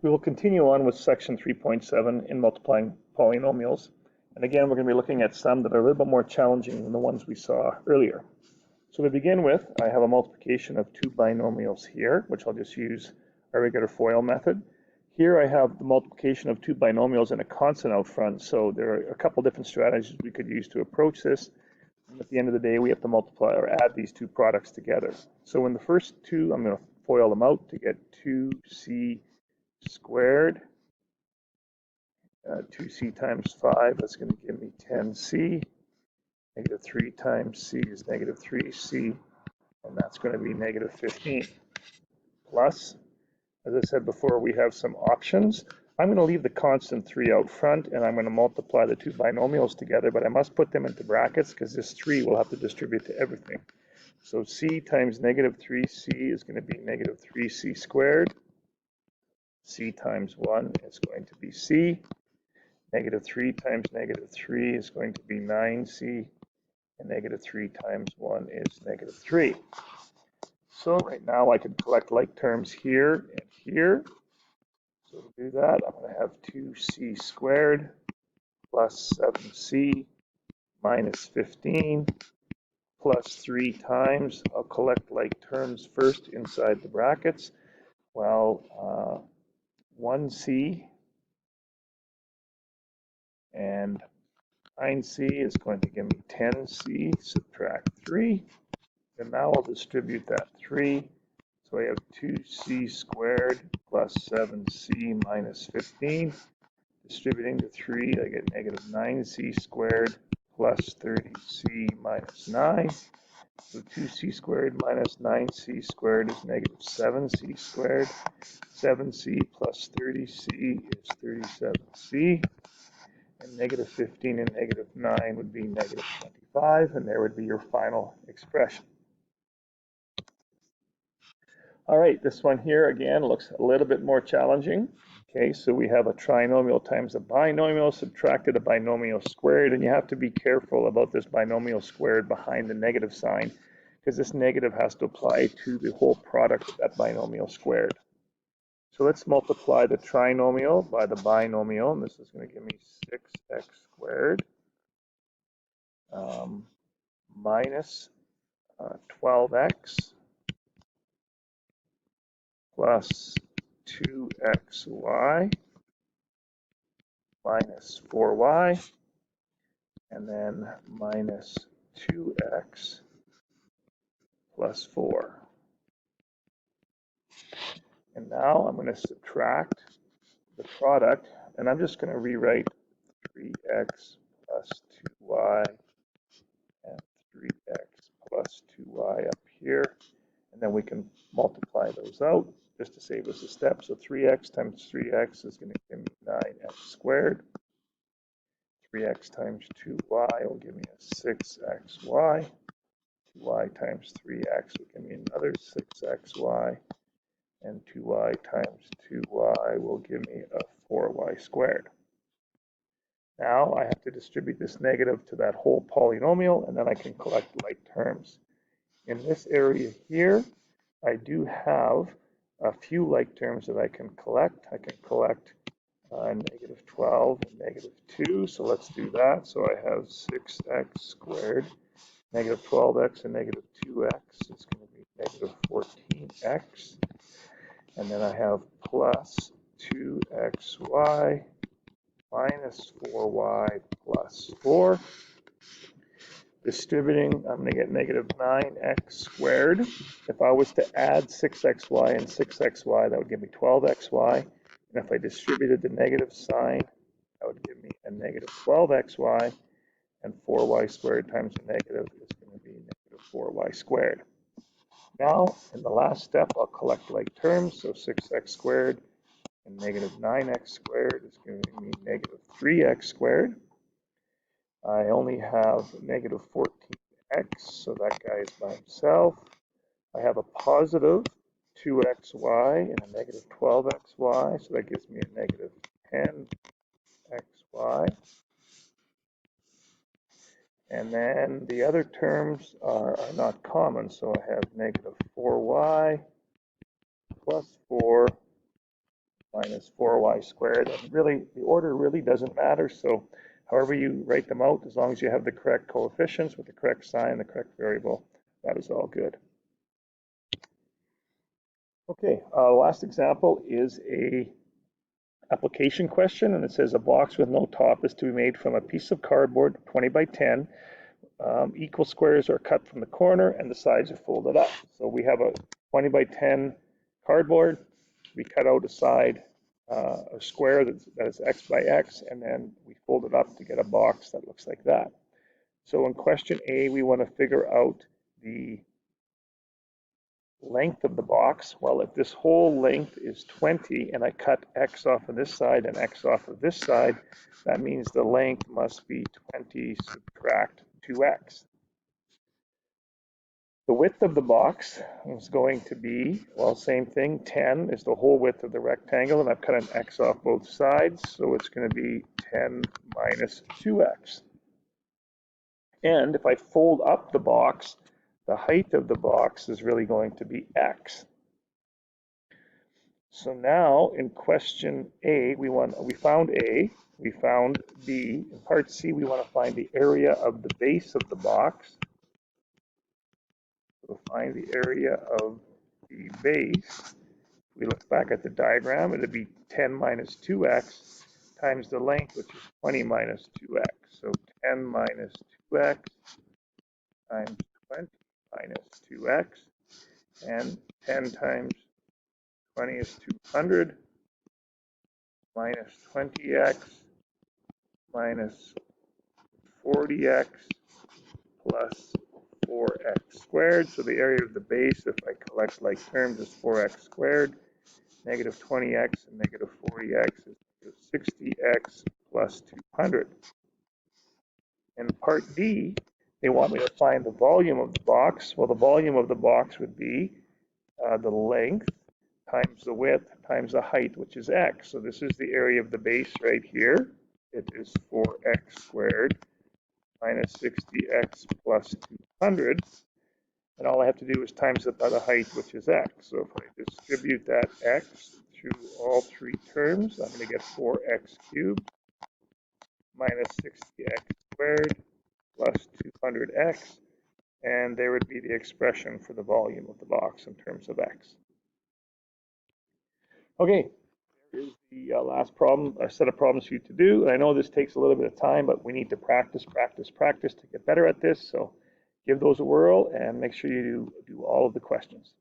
We will continue on with section 3.7 in multiplying polynomials. And again, we're going to be looking at some that are a little bit more challenging than the ones we saw earlier. So to begin with, I have a multiplication of two binomials here, which I'll just use our regular FOIL method. Here I have the multiplication of two binomials and a constant out front, so there are a couple different strategies we could use to approach this. And at the end of the day, we have to multiply or add these two products together. So in the first two, I'm going to FOIL them out to get 2c squared. 2c times 5, that's going to give me 10c. Negative 3 times c is negative 3c, and that's going to be negative 15. Plus, as I said before, we have some options. I'm going to leave the constant 3 out front, and I'm going to multiply the two binomials together, but I must put them into brackets because this 3 will have to distribute to everything. So c times negative 3c is going to be negative 3c squared. C times 1 is going to be c. Negative 3 times negative 3 is going to be 9c. And negative 3 times 1 is negative 3. So right now I can collect like terms here and here. So to do that, I'm going to have 2c squared plus 7c minus 15 plus 3 times. I'll collect like terms first inside the brackets. Well, 1c and 9c is going to give me 10c, subtract 3. And now I'll distribute that 3. So I have 2c squared plus 7c minus 15. Distributing the 3, I get negative 9c squared plus 30c minus 9. So 2c squared minus 9c squared is negative 7c squared. 7c plus 30c is 37c. And negative 15 and negative 9 would be negative 25, and there would be your final expression. All right, this one here again looks a little bit more challenging. Okay, so we have a trinomial times a binomial subtracted a binomial squared, and you have to be careful about this binomial squared behind the negative sign, because this negative has to apply to the whole product of that binomial squared. So let's multiply the trinomial by the binomial, and this is going to give me 6x squared minus 12x plus 2xy minus 4y, and then minus 2x plus 4. And now I'm going to subtract the product, and I'm just going to rewrite 3x plus 2y and 3x plus 2y up here, and then we can multiply those out just to save us a step. So 3x times 3x is going to give me 9x squared. 3x times 2y will give me a 6xy. 2y times 3x will give me another 6xy. And 2y times 2y will give me a 4y squared. Now I have to distribute this negative to that whole polynomial, and then I can collect like terms. In this area here, I do have a few like terms that I can collect. I can collect negative 12 and negative 2, so let's do that. So I have 6x squared, negative 12x and negative 2x is going to be negative 14x. And then I have plus 2xy minus 4y plus 4. Distributing, I'm going to get negative 9x squared. If I was to add 6xy and 6xy, that would give me 12xy. And if I distributed the negative sign, that would give me a negative 12xy. And 4y squared times a negative is going to be negative 4y squared. Now, in the last step, I'll collect like terms. So 6x squared and negative 9x squared is going to give me negative 3x squared. I only have negative 14x, so that guy is by himself. I have a positive 2xy and a negative 12xy, so that gives me a negative 10xy. And then the other terms are not common, so I have negative 4y plus 4 minus 4y squared. And really, the order really doesn't matter. So however you write them out, as long as you have the correct coefficients with the correct sign, the correct variable, that is all good. Okay, last example is a application question, and it says a box with no top is to be made from a piece of cardboard 20 by 10. Equal squares are cut from the corner and the sides are folded up. So we have a 20 by 10 cardboard. We cut out a side, a square that is x by x, and then we fold it up to get a box that looks like that. So in question A, we want to figure out the length of the box. Well, if this whole length is 20 and I cut x off of this side and x off of this side, that means the length must be 20 subtract 2x. The width of the box is going to be, well, same thing, 10 is the whole width of the rectangle, and I've cut an x off both sides, so it's going to be 10 minus 2x. And if I fold up the box, the height of the box is really going to be x. So now in question A, we found A, we found B. In part C, we want to find the area of the base of the box. We'll find the area of the base. We look back at the diagram, it'd be 10 minus 2x times the length, which is 20 minus 2x. So 10 minus 2x times 20 minus 2x, and 10 times 20 is 200, minus 20x minus 40x plus 4x squared. So the area of the base, if I collect like terms, is 4x squared. Negative 20x and negative 40x is negative 60x plus 200. In part D, they want me to find the volume of the box. Well, the volume of the box would be the length times the width times the height, which is x. So this is the area of the base right here. It is 4x squared minus 60x plus 200. And all I have to do is times it by the height, which is x. So if I distribute that x through all three terms, I'm going to get 4x cubed minus 60x squared plus 200x. And there would be the expression for the volume of the box in terms of x. Okay, here's the last problem, a set of problems for you to do. And I know this takes a little bit of time, but we need to practice to get better at this. So give those a whirl and make sure you do all of the questions.